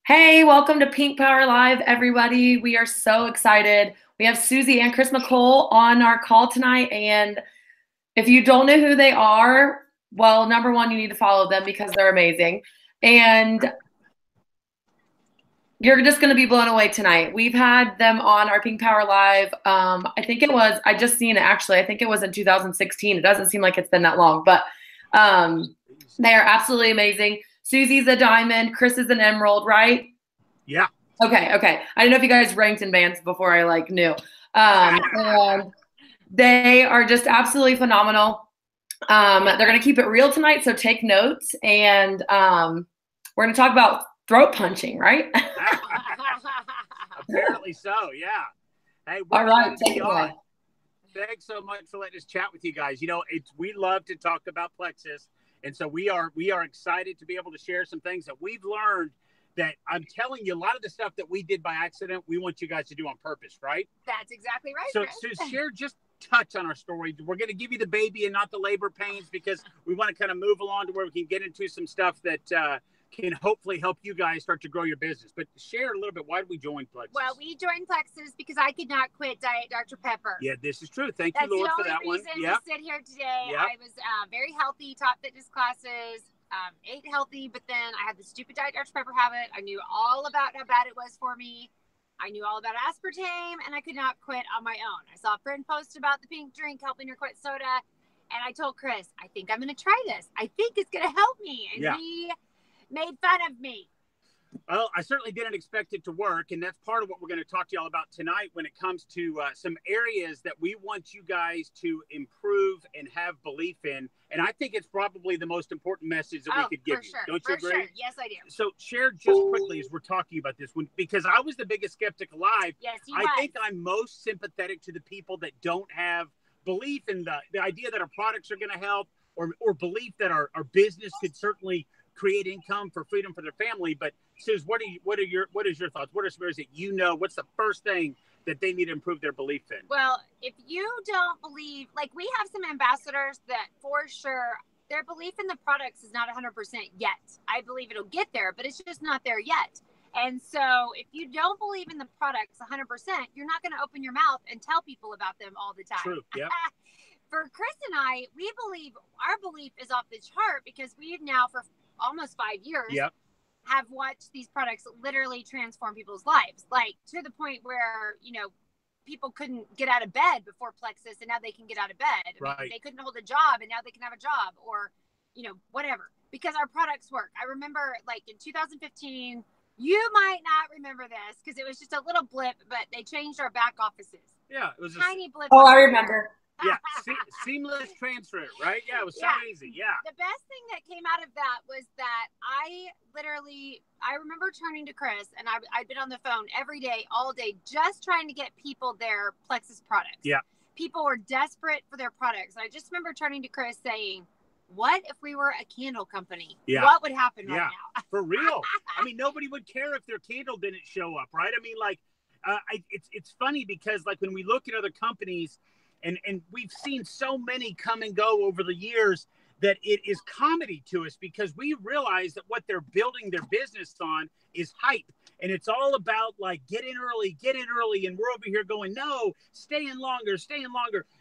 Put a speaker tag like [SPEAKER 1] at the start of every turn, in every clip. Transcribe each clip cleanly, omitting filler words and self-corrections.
[SPEAKER 1] Hey, welcome to Pink Power Live, everybody. We are so excited. We have Susie and Chris McColl on our call tonight. And if you don't know who they are, well, number one, you need to follow them because they're amazing. And you're just going to be blown away tonight. We've had them on our Pink Power Live. I just seen it actually. I think it was in 2016. It doesn't seem like it's been that long, but they are absolutely amazing. Susie's a diamond. Chris is an emerald, right?
[SPEAKER 2] Yeah.
[SPEAKER 1] Okay. I didn't know if you guys ranked in bands before I knew. And they are just absolutely phenomenal. They're going to keep it real tonight, so take notes. And we're going to talk about throat punching, right?
[SPEAKER 2] Apparently so, yeah. Hey,
[SPEAKER 1] all right, take it away.
[SPEAKER 2] Thanks so much for letting us chat with you guys. You know, we love to talk about Plexus, and so we are excited to be able to share some things that we've learned that I'm telling you, a lot of the stuff that we did by accident, we want you guys to do on purpose, right?
[SPEAKER 3] That's exactly right.
[SPEAKER 2] So share just touch on our story. We're going to give you the baby and not the labor pains because we want to kind of move along to where we can get into some stuff that can hopefully help you guys start to grow your business. But share a little bit, why did we join Plexus?
[SPEAKER 3] Well, we joined Plexus because I could not quit Diet Dr. Pepper.
[SPEAKER 2] Yeah, this is true. Thank you, Lord, for that one.
[SPEAKER 3] That's the only reason we sit here today. Yep. I was very healthy, taught fitness classes, ate healthy, but then I had the stupid Diet Dr. Pepper habit. I knew all about how bad it was for me. I knew all about aspartame, and I could not quit on my own. I saw a friend post about the pink drink helping her quit soda, and I told Chris, I think I'm going to try this. I think it's going to help me. And he made fun of me.
[SPEAKER 2] Well, I certainly didn't expect it to work, and that's part of what we're going to talk to y'all about tonight when it comes to some areas that we want you guys to improve and have belief in. And I think it's probably the most important message that we could give you.
[SPEAKER 3] Sure.
[SPEAKER 2] Don't you agree?
[SPEAKER 3] Sure. Yes, I do.
[SPEAKER 2] So share just quickly as we're talking about this one, because I was the biggest skeptic alive.
[SPEAKER 3] Yes,
[SPEAKER 2] I think I'm most sympathetic to the people that don't have belief in the idea that our products are going to help or belief that our business could certainly create income for freedom for their family. But Suze, what is your thoughts? What are some areas that you know? What's the first thing that they need to improve their belief in?
[SPEAKER 3] Well, if you don't believe, we have some ambassadors that for sure their belief in the products is not 100% yet. I believe it'll get there, but it's just not there yet. And so if you don't believe in the products 100%, you're not going to open your mouth and tell people about them all the time.
[SPEAKER 2] True. Yep.
[SPEAKER 3] For Chris and I, we believe our belief is off the chart because we've now for almost 5 years have watched these products literally transform people's lives, to the point where people couldn't get out of bed before Plexus, and now they can get out of bed.
[SPEAKER 2] Right.
[SPEAKER 3] I mean, they couldn't hold a job, and now they can have a job, or whatever, because our products work. I remember in 2015, you might not remember this because it was just a little blip, but they changed our back offices.
[SPEAKER 2] Yeah, it was
[SPEAKER 3] a tiny blip.
[SPEAKER 1] Oh, I remember.
[SPEAKER 2] Yeah, seamless transfer, right? Yeah, it was so easy. Yeah.
[SPEAKER 3] The best thing that came out of that was that I remember turning to Chris, and I'd been on the phone every day, all day, just trying to get people their Plexus products.
[SPEAKER 2] Yeah.
[SPEAKER 3] People were desperate for their products. I just remember turning to Chris saying, what if we were a candle company?
[SPEAKER 2] Yeah.
[SPEAKER 3] What would happen right now?
[SPEAKER 2] For real. I mean, nobody would care if their candle didn't show up, right? I mean, it's funny because when we look at other companies, and we've seen so many come and go over the years that it is comedy to us because we realize that what they're building their business on is hype. And it's all about get in early. And we're over here going, no, stay in longer.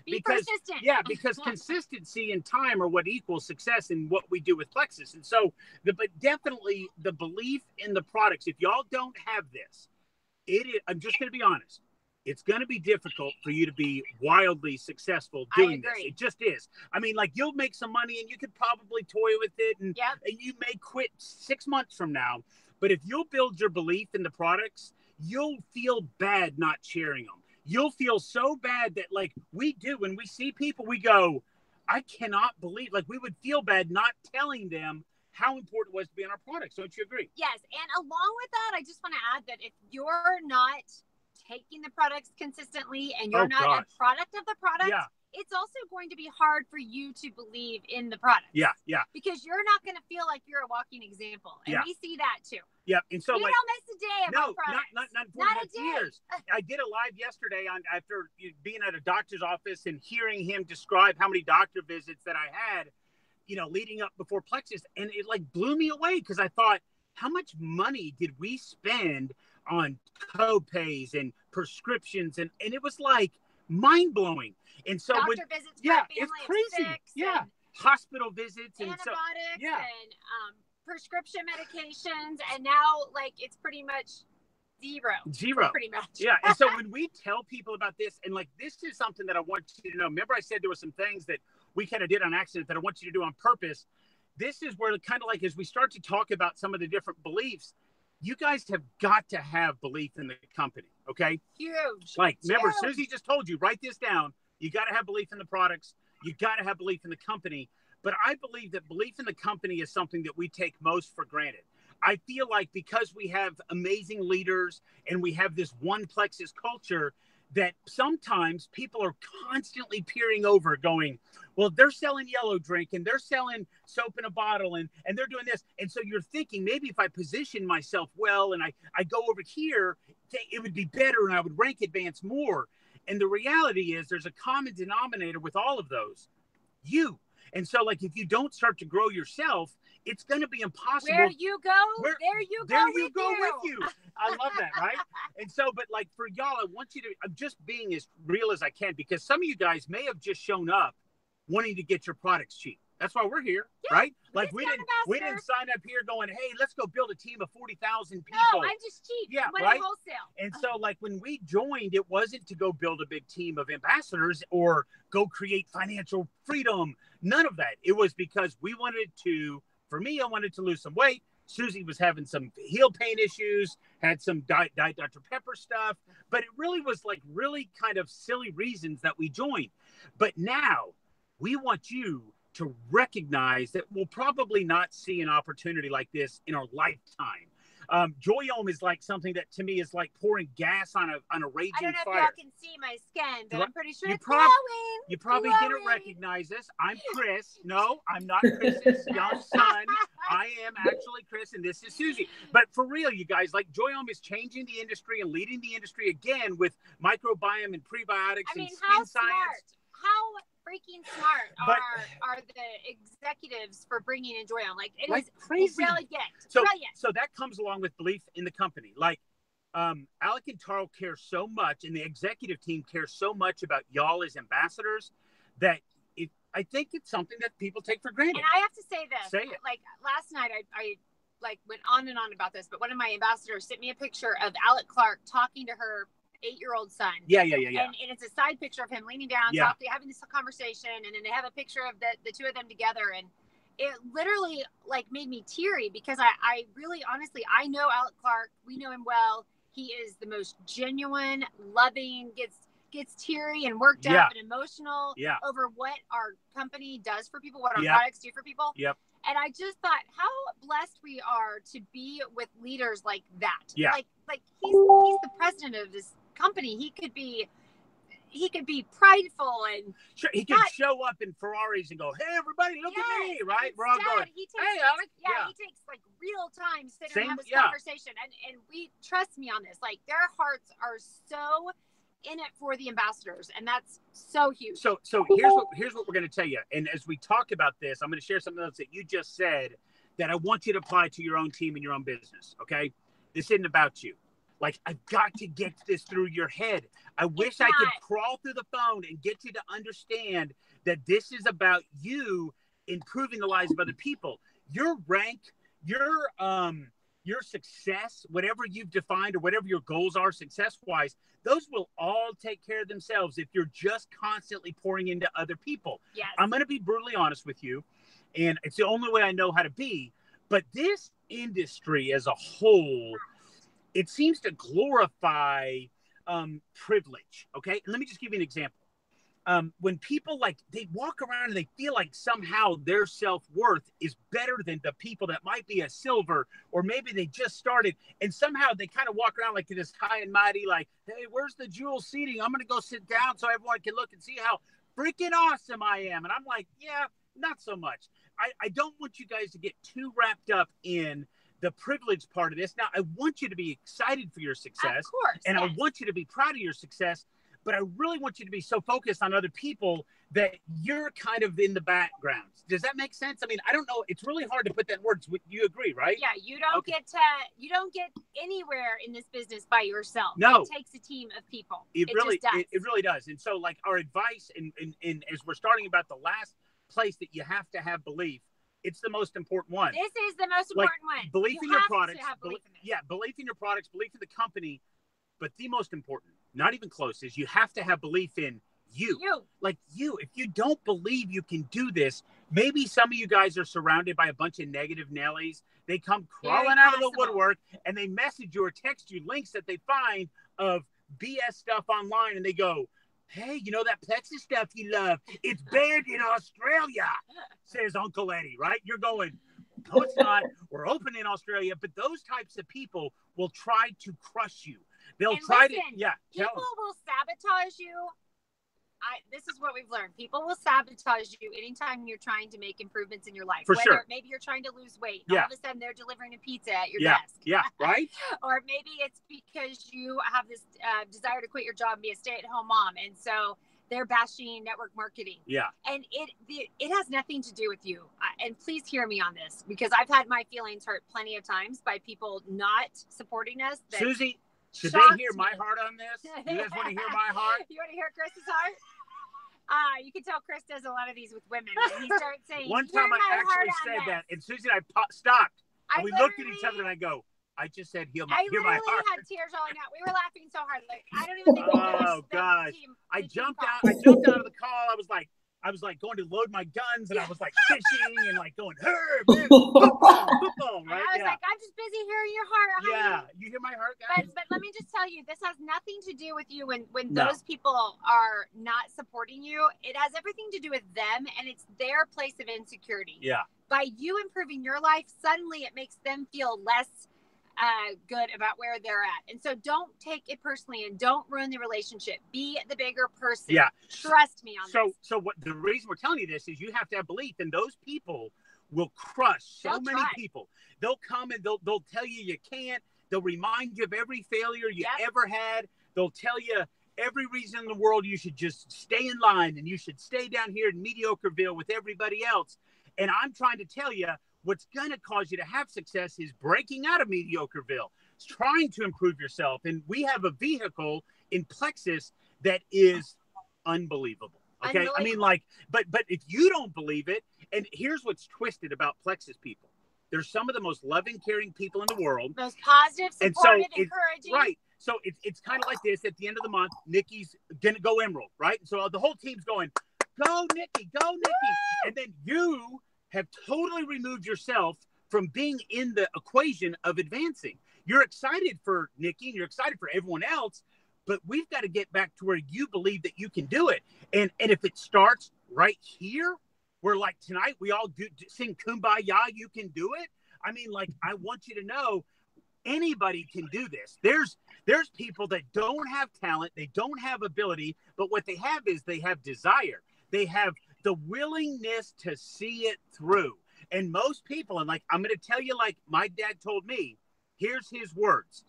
[SPEAKER 3] Be persistent.
[SPEAKER 2] Yeah, because consistency and time are what equals success in what we do with Plexus. And so, but definitely the belief in the products, if y'all don't have this, I'm just going to be honest. It's going to be difficult for you to be wildly successful doing this. It just is. I mean, you'll make some money and you could probably toy with it and you may quit 6 months from now. But if you'll build your belief in the products, you'll feel bad not sharing them. You'll feel so bad that we do when we see people, we go, I cannot believe, we would feel bad not telling them how important it was to be on our products. Don't you agree?
[SPEAKER 3] Yes. And along with that, I just want to add that if you're not taking the products consistently and you're not a product of the product, it's also going to be hard for you to believe in the product.
[SPEAKER 2] Yeah.
[SPEAKER 3] Because you're not going to feel like you're a walking example. And we see that too.
[SPEAKER 2] Yeah. And so
[SPEAKER 3] we don't miss a day about products.
[SPEAKER 2] Not a day. Years. I did a live yesterday after being at a doctor's office and hearing him describe how many doctor visits that I had, leading up before Plexus. And it blew me away because I thought, how much money did we spend on co-pays and prescriptions? And it was like mind-blowing. And so
[SPEAKER 3] doctor visits for family
[SPEAKER 2] it's crazy.
[SPEAKER 3] And
[SPEAKER 2] hospital visits and
[SPEAKER 3] antibiotics
[SPEAKER 2] and
[SPEAKER 3] prescription medications, and now like it's pretty much zero pretty much.
[SPEAKER 2] And so when we tell people about this, and like this is something that I want you to know. Remember I said there were some things that we kind of did on accident that I want you to do on purpose. This is where kind of like as we start to talk about some of the different beliefs, you guys have got to have belief in the company. Okay,
[SPEAKER 3] huge.
[SPEAKER 2] Like remember Susie just told you, write this down. You got to have belief in the products. You got to have belief in the company. But I believe that belief in the company is something that we take most for granted. I feel like because we have amazing leaders and we have this one Plexus culture, that sometimes people are constantly peering over going, well, they're selling yellow drink and they're selling soap in a bottle and they're doing this. And so you're thinking maybe if I position myself well and I go over here, it would be better and I would rank advance more. And the reality is there's a common denominator with all of those, you. And so like if you don't start to grow yourself, it's going to be impossible.
[SPEAKER 3] Where you go, there you go
[SPEAKER 2] with you. I love that, right? And so, but like for y'all, I want you to, I'm just being as real as I can, because some of you guys may have just shown up wanting to get your products cheap. That's why we're here, right? Like we didn't sign up here going, hey, let's go build a team of 40,000 people.
[SPEAKER 3] No, I'm just cheap.
[SPEAKER 2] Yeah,
[SPEAKER 3] right? Wholesale.
[SPEAKER 2] And so like when we joined, it wasn't to go build a big team of ambassadors or go create financial freedom. None of that. It was because we wanted to, for me, I wanted to lose some weight. Susie was having some heel pain issues, had some Diet Dr. Pepper stuff, but it really was like really kind of silly reasons that we joined. But now we want you to recognize that we'll probably not see an opportunity like this in our lifetime. Joyome is like something that to me is like pouring gas on a raging fire.
[SPEAKER 3] I don't know if y'all can see my skin, but I'm pretty sure it's
[SPEAKER 2] glowing. You probably
[SPEAKER 3] glowing.
[SPEAKER 2] Didn't recognize this. I'm Chris. No, I'm not Chris's young son. I am actually Chris, and this is Susie. But for real, you guys, like Joyome is changing the industry and leading the industry again with microbiome and prebiotics and skin science.
[SPEAKER 3] How freaking smart are the executives for bringing in Joyome? Like it is
[SPEAKER 2] crazy.
[SPEAKER 3] Brilliant.
[SPEAKER 2] So that comes along with belief in the company. Like Alec and Tarl care so much, and the executive team cares so much about y'all as ambassadors that I think it's something that people take for granted.
[SPEAKER 3] And I have to say this.
[SPEAKER 2] Say it.
[SPEAKER 3] Like last night, I like went on and on about this, but one of my ambassadors sent me a picture of Alec Clarke talking to her 8-year-old son.
[SPEAKER 2] Yeah.
[SPEAKER 3] And it's a side picture of him leaning down, having this conversation, and then they have a picture of the two of them together, and it literally like made me teary because I really honestly I know Alec Clarke. We know him well. He is the most genuine, loving, gets teary and worked up and emotional over what our company does for people, what our products do for people.
[SPEAKER 2] Yep.
[SPEAKER 3] And I just thought how blessed we are to be with leaders like that.
[SPEAKER 2] Yeah.
[SPEAKER 3] Like he's the president of this company. He could be prideful and
[SPEAKER 2] sure, he could show up in Ferraris and go, "Hey, everybody, look at me!" Right? We're all going, "Hey, Alec."
[SPEAKER 3] He takes like real time to sit and have this conversation, and we trust me on this. Like their hearts are so in it for the ambassadors, and that's so huge.
[SPEAKER 2] So here's what we're going to tell you. And as we talk about this, I'm going to share something else that you just said that I want you to apply to your own team and your own business. Okay, this isn't about you. Like, I've got to get this through your head. I wish I could crawl through the phone and get you to understand that this is about you improving the lives of other people. Your rank, your success, whatever you've defined or whatever your goals are success-wise, those will all take care of themselves if you're just constantly pouring into other people.
[SPEAKER 3] Yes.
[SPEAKER 2] I'm going to be brutally honest with you, and it's the only way I know how to be, but this industry as a whole, it seems to glorify privilege, okay? And let me just give you an example. When people they walk around and they feel like somehow their self-worth is better than the people that might be a silver, or maybe they just started, and somehow they kind of walk around like this high and mighty, like, hey, where's the jewel seating? I'm going to go sit down so everyone can look and see how freaking awesome I am. And I'm like, yeah, not so much. I don't want you guys to get too wrapped up in the privilege part of this. Now, I want you to be excited for your success.
[SPEAKER 3] Of course.
[SPEAKER 2] And I want you to be proud of your success. but I really want you to be so focused on other people that you're kind of in the background. Does that make sense? I mean, I don't know. It's really hard to put that in words. You agree, right?
[SPEAKER 3] Yeah, you don't get anywhere in this business by yourself.
[SPEAKER 2] No.
[SPEAKER 3] It takes a team of people.
[SPEAKER 2] It really does. It really does. And so, like, our advice, and as we're starting about the last place that you have to have belief, it's the most important one.
[SPEAKER 3] This is the most important one.
[SPEAKER 2] Belief in your products.
[SPEAKER 3] Belief
[SPEAKER 2] in your products, belief in the company. But the most important, not even close, is you have to have belief in you. Like you. If you don't believe you can do this, maybe some of you guys are surrounded by a bunch of negative Nellies. They come crawling out of the woodwork and they message you or text you links that they find of BS stuff online, and they go, hey, you know that Plexus stuff you love? It's banned in Australia, says Uncle Eddie, right? You're going, no, it's not. We're open in Australia. But those types of people will try to crush you. They'll try to,
[SPEAKER 3] people will sabotage you. This is what we've learned. People will sabotage you anytime you're trying to make improvements in your life.
[SPEAKER 2] For sure.
[SPEAKER 3] Maybe you're trying to lose weight. And all of a sudden, they're delivering a pizza at your desk.
[SPEAKER 2] Yeah, right?
[SPEAKER 3] Or maybe it's because you have this desire to quit your job and be a stay-at-home mom. And so they're bashing network marketing. Yeah. And it has nothing to do with you. And please hear me on this, because I've had my feelings hurt plenty of times by people not supporting us.
[SPEAKER 2] Susie, should they hear my heart on this? You guys want to hear my heart?
[SPEAKER 3] You want to hear Chris's heart? You can tell Chris does a lot of these with women. He starts saying,
[SPEAKER 2] one time I actually said that, and Susie and I stopped. And we looked at each other and I go, I just said, hear my heart. I
[SPEAKER 3] literally had tears rolling out. We were laughing so hard. Like, I don't even think we finished
[SPEAKER 2] gosh. I jumped out of the call. I was like going to load my guns, and I was like fishing and like going, football, right?
[SPEAKER 3] And I was like, I'm just busy hearing your heart.
[SPEAKER 2] Yeah, you hear my heart, guys?
[SPEAKER 3] But let me just tell you, this has nothing to do with you when those people are not supporting you. It has everything to do with them, and it's their place of insecurity. Yeah. By you improving your life, suddenly it makes them feel less good about where they're at. And so don't take it personally and don't ruin the relationship. Be the bigger person. Yeah. Trust me on this.
[SPEAKER 2] So what the reason we're telling you this is you have to have belief, and those people will crush so many people. They'll come and they'll tell you can't. They'll remind you of every failure you ever had. They'll tell you every reason in the world you should just stay in line and you should stay down here in Mediocreville with everybody else. And I'm trying to tell you, what's going to cause you to have success is breaking out of Mediocreville. It's trying to improve yourself. And we have a vehicle in Plexus that is unbelievable. Okay. I mean, like, but if you don't believe it, and here's what's twisted about Plexus people. They're some of the most loving, caring people in the world.
[SPEAKER 3] Most positive, supportive, encouraging.
[SPEAKER 2] Right. So it's kind of like this. At the end of the month, Nikki's going to go Emerald, right? So the whole team's going, go, Nikki, go, Nikki. Woo! And then you have totally removed yourself from being in the equation of advancing. You're excited for Nikki and you're excited for everyone else, but we've got to get back to where you believe that you can do it. And if it starts right here, where like tonight we all sing Kumbaya, you can do it. I mean, like, I want you to know anybody can do this. There's people that don't have talent, they don't have ability, but what they have is they have desire. They have the willingness to see it through. And most people, and like, I'm going to tell you, like my dad told me, here's his words,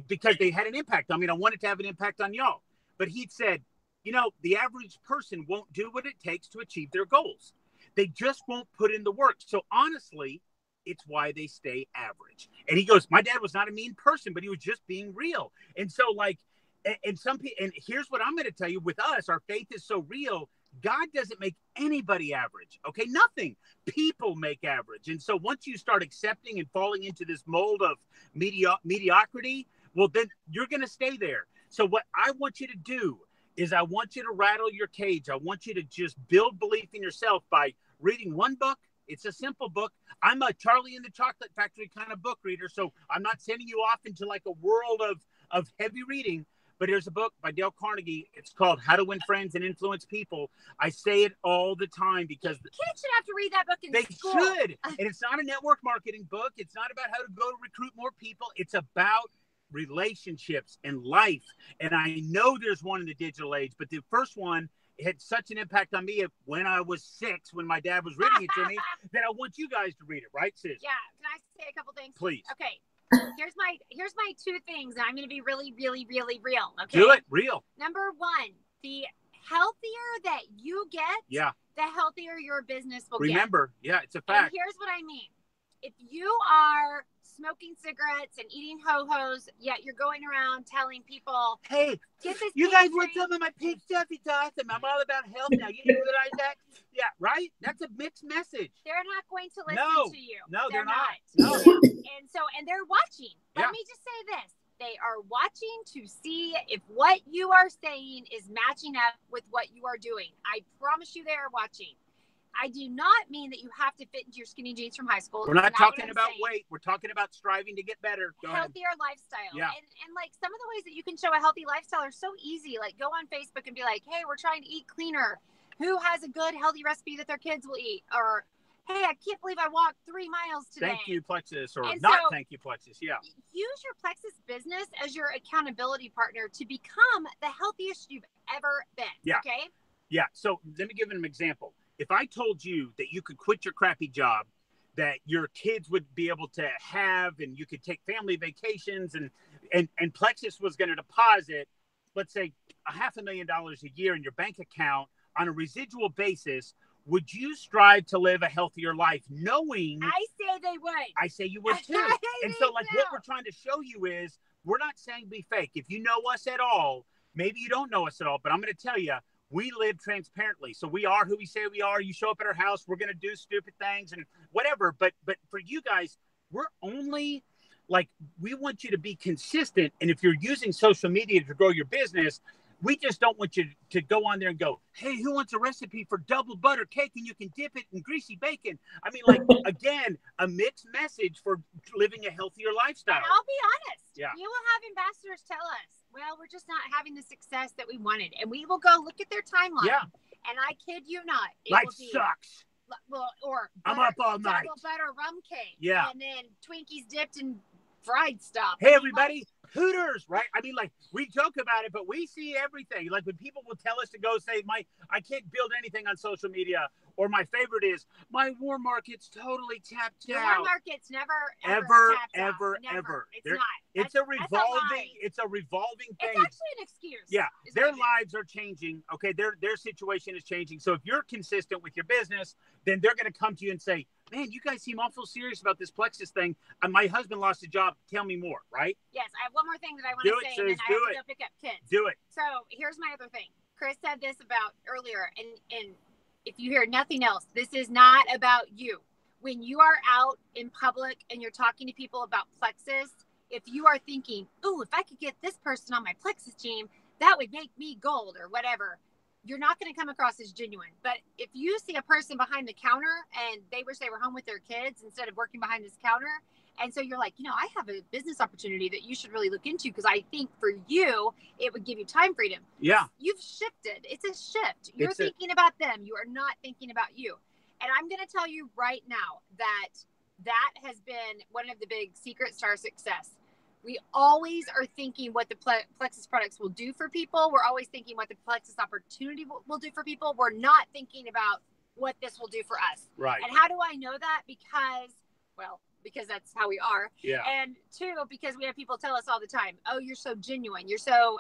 [SPEAKER 2] because they had an impact. I mean, I wanted to have an impact on y'all, but he said, you know, the average person won't do what it takes to achieve their goals. They just won't put in the work. So honestly, it's why they stay average. And he goes, my dad was not a mean person, but he was just being real. And so like, and some people, and here's what I'm going to tell you, with us, our faith is so real. God doesn't make anybody average. Okay. Nothing. People make average. And so once you start accepting and falling into this mold of mediocrity, well, then you're going to stay there. So what I want you to do is I want you to rattle your cage. I want you to just build belief in yourself by reading one book. It's a simple book. I'm a Charlie and the Chocolate Factory kind of book reader. So I'm not sending you off into like a world of heavy reading. But here's a book by Dale Carnegie. It's called How to Win Friends and Influence People. I say it all the time because
[SPEAKER 3] kids should have to read that book in school.
[SPEAKER 2] They should. And it's not a network marketing book. It's not about how to go to recruit more people. It's about relationships and life. And I know there's one in the digital age, but the first one had such an impact on me when I was 6, when my dad was reading it to me, that I want you guys to read it, right, sis?
[SPEAKER 3] Yeah. Can I say a couple things?
[SPEAKER 2] Please.
[SPEAKER 3] Okay. Here's my 2 things, and I'm going to be really, really, really real. Okay.
[SPEAKER 2] Do it real.
[SPEAKER 3] Number 1, the healthier that you get, the healthier your business will
[SPEAKER 2] Remember, it's a fact.
[SPEAKER 3] And here's what I mean. If you are smoking cigarettes and eating ho-hos, yet you're going around telling people,
[SPEAKER 2] hey,
[SPEAKER 3] get this
[SPEAKER 2] you guys want some of my pink stuff? It's awesome. I'm all about health now. You realize that? Yeah, right? That's a mixed message.
[SPEAKER 3] They're not going to listen to you.
[SPEAKER 2] No, they're not.
[SPEAKER 3] No. And they're watching. Let me just say this. They are watching to see if what you are saying is matching up with what you are doing. I promise you they are watching. I do not mean that you have to fit into your skinny jeans from high school.
[SPEAKER 2] We're not talking about weight. We're talking about striving to get better.
[SPEAKER 3] Healthier lifestyle.
[SPEAKER 2] Yeah.
[SPEAKER 3] And like some of the ways that you can show a healthy lifestyle are so easy. Like go on Facebook and be like, hey, we're trying to eat cleaner. Who has a good healthy recipe that their kids will eat? Or, hey, I can't believe I walked 3 miles today.
[SPEAKER 2] Thank you, Plexus. Or
[SPEAKER 3] and
[SPEAKER 2] not thank you, Plexus. Yeah.
[SPEAKER 3] Use your Plexus business as your accountability partner to become the healthiest you've ever been.
[SPEAKER 2] Yeah.
[SPEAKER 3] Okay?
[SPEAKER 2] Yeah. So let me give an example. If I told you that you could quit your crappy job, that your kids would be able to have, and you could take family vacations, and Plexus was going to deposit, let's say, $500,000 a year in your bank account on a residual basis, would you strive to live a healthier life knowing?
[SPEAKER 3] I say they would.
[SPEAKER 2] I say you would too. And so like what we're trying to show you is we're not saying be fake. If you know us at all, maybe you don't know us at all, but I'm going to tell you, we live transparently. So we are who we say we are. You show up at our house, we're going to do stupid things and whatever. But for you guys, we're only like, we want you to be consistent. And if you're using social media to grow your business, we just don't want you to go on there and go, hey, who wants a recipe for double butter cake and you can dip it in greasy bacon? I mean, like, again, a mixed message for living a healthier lifestyle.
[SPEAKER 3] And I'll be honest.
[SPEAKER 2] Yeah.
[SPEAKER 3] You will have ambassadors tell us, well, we're just not having the success that we wanted. And we will go look at their timeline.
[SPEAKER 2] Yeah.
[SPEAKER 3] And I kid you not.
[SPEAKER 2] Life sucks.
[SPEAKER 3] Well, or
[SPEAKER 2] I'm up all night.
[SPEAKER 3] Double butter rum cake.
[SPEAKER 2] Yeah.
[SPEAKER 3] And then Twinkies dipped in fried stuff.
[SPEAKER 2] Hey, everybody. Hooters, right? I mean, like, we joke about it, but we see everything. Like, when people will tell us to go say, I can't build anything on social media, or my favorite is, my warm market's totally tapped out.
[SPEAKER 3] Warm market's never
[SPEAKER 2] ever.
[SPEAKER 3] It's
[SPEAKER 2] a revolving thing.
[SPEAKER 3] It's actually an excuse.
[SPEAKER 2] Yeah, their lives are changing. Okay, their situation is changing. So if you're consistent with your business, then they're going to come to you and say, man, you guys seem awful serious about this Plexus thing. My husband lost a job. Tell me more, right?
[SPEAKER 3] Yes, I have one more thing that I want to say, and then I have to go pick up kids.
[SPEAKER 2] Do it.
[SPEAKER 3] So here's my other thing. Chris said this about earlier, and if you hear nothing else, this is not about you. When you are out in public and you're talking to people about Plexus, if you are thinking, ooh, if I could get this person on my Plexus team, that would make me gold or whatever, you're not going to come across as genuine. But if you see a person behind the counter and they wish they were home with their kids instead of working behind this counter, and so you're like, I have a business opportunity that you should really look into because I think for you, it would give you time freedom.
[SPEAKER 2] Yeah.
[SPEAKER 3] You've shifted. It's a shift. You're thinking about them. You are not thinking about you. And I'm going to tell you right now that has been one of the big secrets to our success. We always are thinking what the Plexus products will do for people. We're always thinking what the Plexus opportunity will do for people. We're not thinking about what this will do for us.
[SPEAKER 2] Right.
[SPEAKER 3] And how do I know that? Because that's how we are.
[SPEAKER 2] Yeah.
[SPEAKER 3] And 2, because we have people tell us all the time, oh, you're so genuine. You're so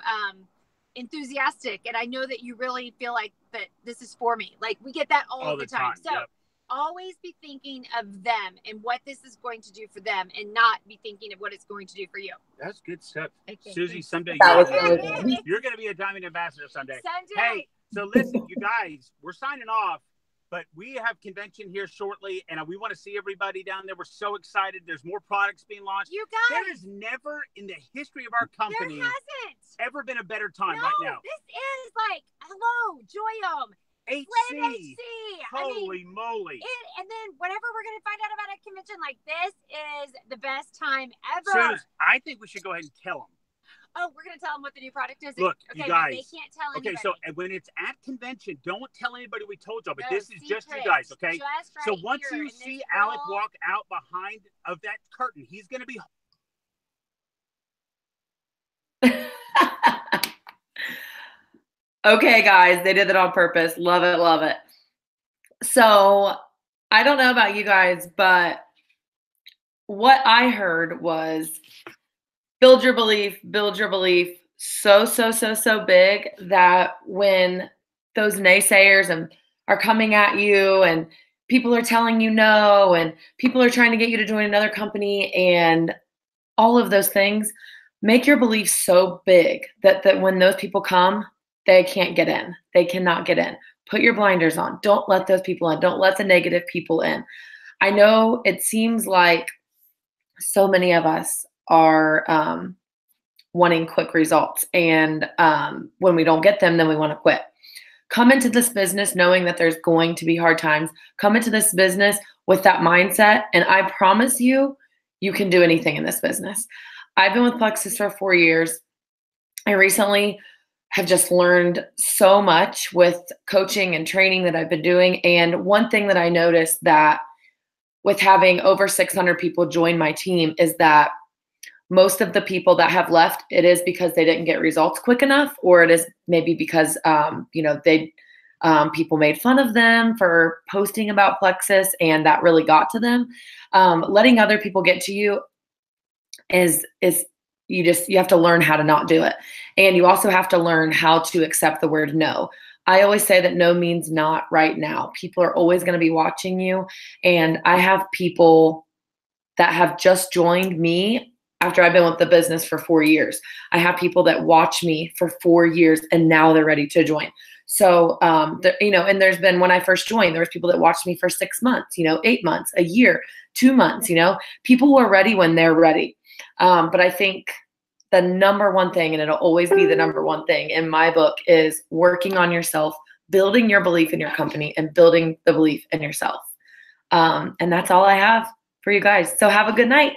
[SPEAKER 3] enthusiastic. And I know that you really feel like that this is for me. Like we get that all the time. So always be thinking of them and what this is going to do for them and not be thinking of what it's going to do for you.
[SPEAKER 2] That's good stuff.
[SPEAKER 3] Okay.
[SPEAKER 2] Susie, someday you're going to be a Diamond Ambassador someday. Hey, so listen, you guys, we're signing off. But we have convention here shortly, and we want to see everybody down there. We're so excited. There's more products being launched.
[SPEAKER 3] You guys.
[SPEAKER 2] There has never in the history of our company ever been a better time right now.
[SPEAKER 3] This is like, hello, Joyum.
[SPEAKER 2] HC. Holy moly.
[SPEAKER 3] And then whatever we're going to find out about at convention, like this is the best time ever.
[SPEAKER 2] Suze, I think we should go ahead and tell them.
[SPEAKER 3] Oh, we're going to tell them what the new product is?
[SPEAKER 2] Look,
[SPEAKER 3] okay,
[SPEAKER 2] you guys.
[SPEAKER 3] They can't tell anybody.
[SPEAKER 2] Okay, so when it's at convention, don't tell anybody we told you. But this is just you guys, okay? So once you see Alec walk out behind of that curtain, he's going to be...
[SPEAKER 1] Okay, guys, they did it on purpose. Love it, love it. So I don't know about you guys, but what I heard was build your belief so big that when those naysayers and are coming at you and people are telling you no and people are trying to get you to join another company and all of those things, make your belief so big that when those people come, they can't get in. They cannot get in. Put your blinders on. Don't let those people in. Don't let the negative people in. I know it seems like so many of us are wanting quick results. And when we don't get them, then we want to quit. Come into this business knowing that there's going to be hard times. Come into this business with that mindset. And I promise you, you can do anything in this business. I've been with Plexus for 4 years. I recently have just learned so much with coaching and training that I've been doing. And one thing that I noticed that with having over 600 people join my team is that most of the people that have left, it is because they didn't get results quick enough, or it is maybe because, people made fun of them for posting about Plexus and that really got to them. Letting other people get to you is you have to learn how to not do it. And you also have to learn how to accept the word no. I always say that no means not right now. People are always going to be watching you. And I have people that have just joined me after I've been with the business for 4 years. I have people that watch me for 4 years and now they're ready to join. So, and there's been, when I first joined, there was people that watched me for 6 months, 8 months, a year, 2 months, people who are ready when they're ready. But I think the number one thing, and it'll always be the number one thing in my book, is working on yourself, building your belief in your company, and building the belief in yourself. And that's all I have for you guys. So have a good night.